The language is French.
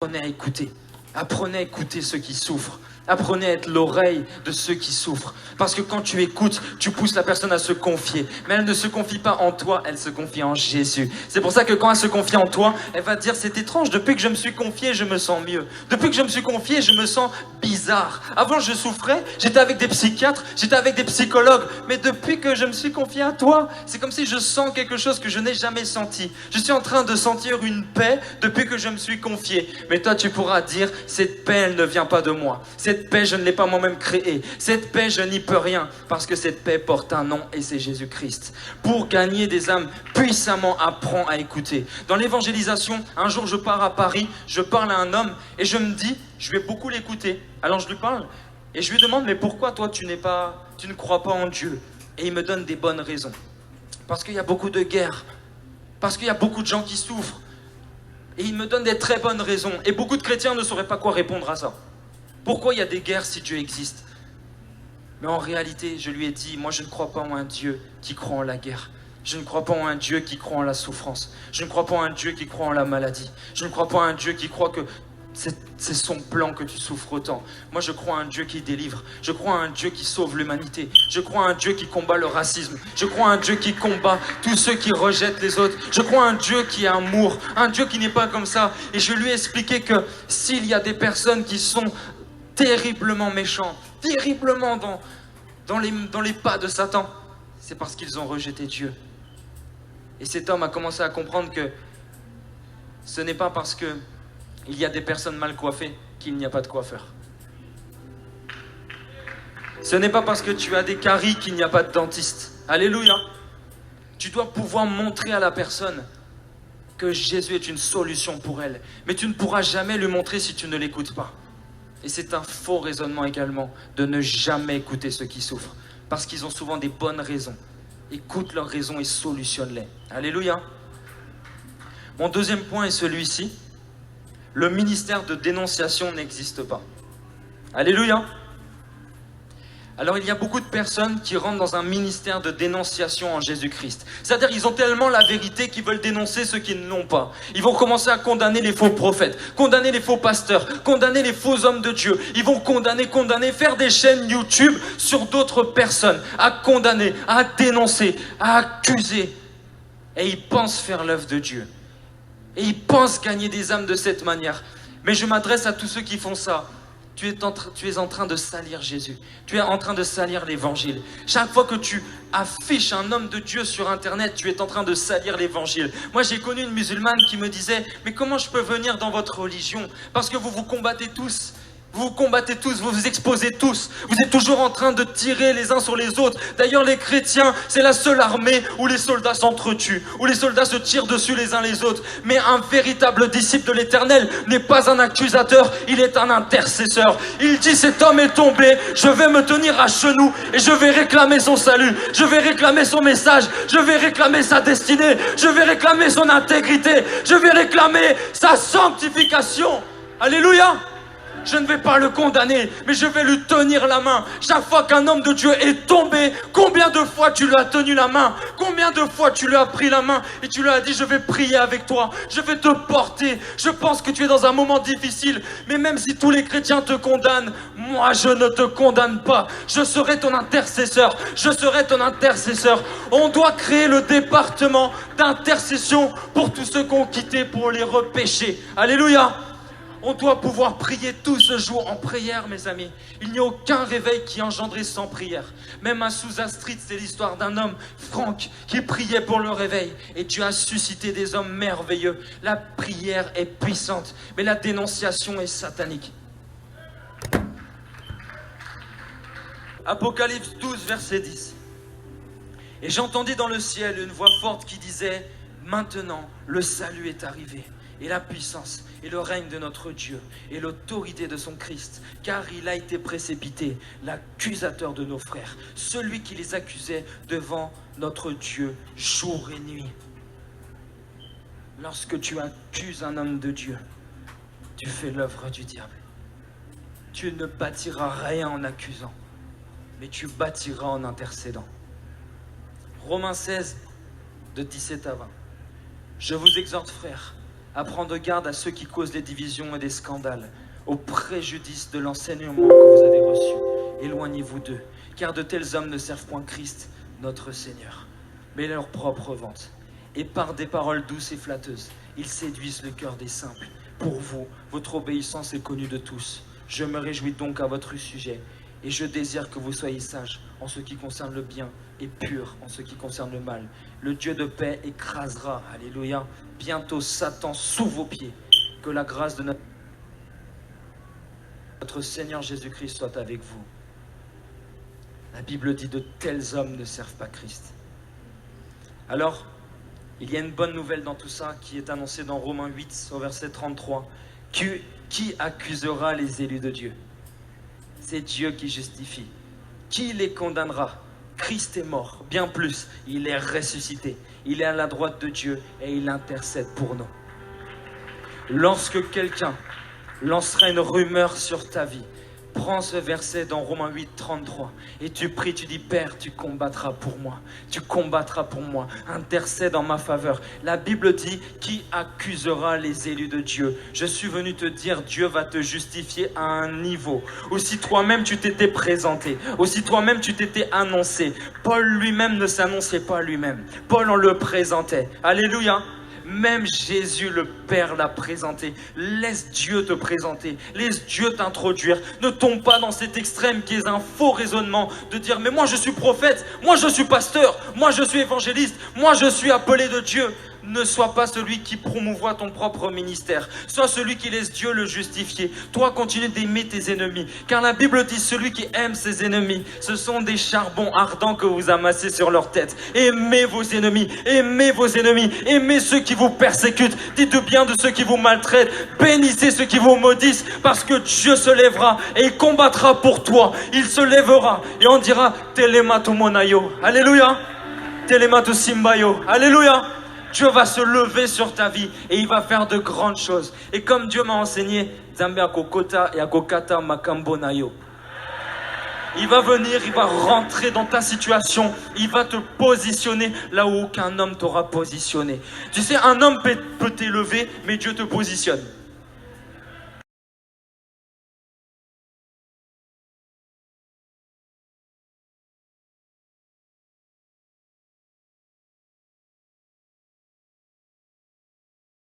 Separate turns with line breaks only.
Apprenez à écouter. Apprenez à écouter ceux qui souffrent. Apprenez à être l'oreille de ceux qui souffrent. Parce que quand tu écoutes, tu pousses la personne à se confier. Mais elle ne se confie pas en toi, elle se confie en Jésus. C'est pour ça que quand elle se confie en toi, elle va dire, c'est étrange, depuis que je me suis confié, je me sens mieux. Depuis que je me suis confié, je me sens bizarre. Avant, je souffrais, j'étais avec des psychiatres, j'étais avec des psychologues. Mais depuis que je me suis confié à toi, c'est comme si je sens quelque chose que je n'ai jamais senti. Je suis en train de sentir une paix depuis que je me suis confié. Mais toi, tu pourras dire, cette paix, elle ne vient pas de moi. Cette paix, je ne l'ai pas moi-même créée. Cette paix, je n'y peux rien. Parce que cette paix porte un nom et c'est Jésus-Christ. Pour gagner des âmes puissamment, apprends à écouter. Dans l'évangélisation, un jour, je pars à Paris, je parle à un homme et je me dis, je vais beaucoup l'écouter. Alors je lui parle et je lui demande, mais pourquoi toi, tu ne crois pas en Dieu? Et il me donne des bonnes raisons. Parce qu'il y a beaucoup de guerres. Parce qu'il y a beaucoup de gens qui souffrent. Et il me donne des très bonnes raisons. Et beaucoup de chrétiens ne sauraient pas quoi répondre à ça. Pourquoi il y a des guerres si Dieu existe? Mais en réalité, je lui ai dit, moi je ne crois pas en un Dieu qui croit en la guerre. Je ne crois pas en un Dieu qui croit en la souffrance. Je ne crois pas en un Dieu qui croit en la maladie. Je ne crois pas en un Dieu qui croit que c'est son plan que tu souffres autant. Moi, je crois en un Dieu qui délivre. Je crois en un Dieu qui sauve l'humanité. Je crois en un Dieu qui combat le racisme. Je crois en un Dieu qui combat tous ceux qui rejettent les autres. Je crois en un Dieu qui est amour. Un Dieu qui n'est pas comme ça. Et je lui ai expliqué que s'il y a des personnes qui sont terriblement méchants, terriblement dans les pas de Satan, c'est parce qu'ils ont rejeté Dieu. Et cet homme a commencé à comprendre que ce n'est pas parce que il y a des personnes mal coiffées qu'il n'y a pas de coiffeur. Ce n'est pas parce que tu as des caries qu'il n'y a pas de dentiste. Alléluia. Tu dois pouvoir montrer à la personne que Jésus est une solution pour elle. Mais tu ne pourras jamais lui montrer si tu ne l'écoutes pas. Et c'est un faux raisonnement également de ne jamais écouter ceux qui souffrent. Parce qu'ils ont souvent des bonnes raisons. Écoute leurs raisons et solutionne-les. Alléluia. Mon deuxième point est celui-ci. Le ministère de dénonciation n'existe pas. Alléluia. Alors il y a beaucoup de personnes qui rentrent dans un ministère de dénonciation en Jésus-Christ. C'est-à-dire qu'ils ont tellement la vérité qu'ils veulent dénoncer ceux qui ne l'ont pas. Ils vont commencer à condamner les faux prophètes, condamner les faux pasteurs, condamner les faux hommes de Dieu. Ils vont condamner, faire des chaînes YouTube sur d'autres personnes, à condamner, à dénoncer, à accuser. Et ils pensent faire l'œuvre de Dieu. Et ils pensent gagner des âmes de cette manière. Mais je m'adresse à tous ceux qui font ça. Tu es en train de salir Jésus. Tu es en train de salir l'évangile. Chaque fois que tu affiches un homme de Dieu sur Internet, tu es en train de salir l'évangile. Moi, j'ai connu une musulmane qui me disait « Mais comment je peux venir dans votre religion? Parce que vous vous combattez tous. Vous vous combattez tous, vous vous exposez tous. Vous êtes toujours en train de tirer les uns sur les autres. D'ailleurs, les chrétiens, c'est la seule armée où les soldats s'entretuent, où les soldats se tirent dessus les uns les autres. Mais un véritable disciple de l'Éternel n'est pas un accusateur, il est un intercesseur. Il dit, cet homme est tombé, je vais me tenir à genoux et je vais réclamer son salut. Je vais réclamer son message, je vais réclamer sa destinée, je vais réclamer son intégrité, je vais réclamer sa sanctification. Alléluia! Je ne vais pas le condamner, mais je vais lui tenir la main. Chaque fois qu'un homme de Dieu est tombé, combien de fois tu lui as tenu la main? Combien de fois tu lui as pris la main et tu lui as dit, je vais prier avec toi, je vais te porter. Je pense que tu es dans un moment difficile, mais même si tous les chrétiens te condamnent, moi je ne te condamne pas. Je serai ton intercesseur, je serai ton intercesseur. On doit créer le département d'intercession pour tous ceux qui ont quitté pour les repêcher. Alléluia! On doit pouvoir prier tout ce jour en prière, mes amis. Il n'y a aucun réveil qui est engendré sans prière. Même à Sousa Street, c'est l'histoire d'un homme, Franck, qui priait pour le réveil. Et Dieu a suscité des hommes merveilleux. La prière est puissante, mais la dénonciation est satanique. Apocalypse 12, verset 10. Et j'entendis dans le ciel une voix forte qui disait, maintenant le salut est arrivé. Et la puissance et le règne de notre Dieu et l'autorité de son Christ, car il a été précipité, l'accusateur de nos frères, celui qui les accusait devant notre Dieu jour et nuit. Lorsque tu accuses un homme de Dieu, tu fais l'œuvre du diable. Tu ne bâtiras rien en accusant, mais tu bâtiras en intercédant. Romains 16, de 17 à 20. Je vous exhorte, frères, à prendre garde à ceux qui causent des divisions et des scandales, au préjudice de l'enseignement que vous avez reçu. Éloignez-vous d'eux, car de tels hommes ne servent point Christ, notre Seigneur, mais leur propre vente. Et par des paroles douces et flatteuses, ils séduisent le cœur des simples. Pour vous, votre obéissance est connue de tous. Je me réjouis donc à votre sujet, et je désire que vous soyez sages en ce qui concerne le bien et purs en ce qui concerne le mal. Le Dieu de paix écrasera, alléluia, bientôt Satan sous vos pieds. Que la grâce de notre Seigneur Jésus-Christ soit avec vous. La Bible dit de tels hommes ne servent pas Christ. Alors, il y a une bonne nouvelle dans tout ça qui est annoncée dans Romains 8 au verset 33. Qui accusera les élus de Dieu? C'est Dieu qui justifie. Qui les condamnera? Christ est mort, bien plus, il est ressuscité. Il est à la droite de Dieu et il intercède pour nous. Lorsque quelqu'un lancera une rumeur sur ta vie, prends ce verset dans Romains 8, 33 et tu pries, tu dis: Père, tu combattras pour moi, tu combattras pour moi, intercède en ma faveur. La Bible dit: qui accusera les élus de Dieu? Je suis venu te dire, Dieu va te justifier à un niveau. Aussi toi-même tu t'étais présenté, aussi toi-même tu t'étais annoncé. Paul lui-même ne s'annonçait pas lui-même, Paul on le présentait. Alléluia. Même Jésus, le Père, l'a présenté. Laisse Dieu te présenter. Laisse Dieu t'introduire. Ne tombe pas dans cet extrême qui est un faux raisonnement de dire: mais moi je suis prophète, moi je suis pasteur, moi je suis évangéliste, moi je suis appelé de Dieu. Ne sois pas celui qui promouvoit ton propre ministère. Sois celui qui laisse Dieu le justifier. Toi, continue d'aimer tes ennemis. Car la Bible dit: celui qui aime ses ennemis, ce sont des charbons ardents que vous amassez sur leur tête. Aimez vos ennemis. Aimez vos ennemis. Aimez ceux qui vous persécutent. Dites du bien de ceux qui vous maltraitent. Bénissez ceux qui vous maudissent. Parce que Dieu se lèvera et il combattra pour toi. Il se lèvera et on dira: Telemato monayo. Alléluia. Telemato simbayo. Alléluia. Dieu va se lever sur ta vie et il va faire de grandes choses. Et comme Dieu m'a enseigné, Zambe akokota et akokata makambo nayo. Il va venir, il va rentrer dans ta situation, il va te positionner là où aucun homme t'aura positionné. Tu sais, un homme peut t'élever, mais Dieu te positionne.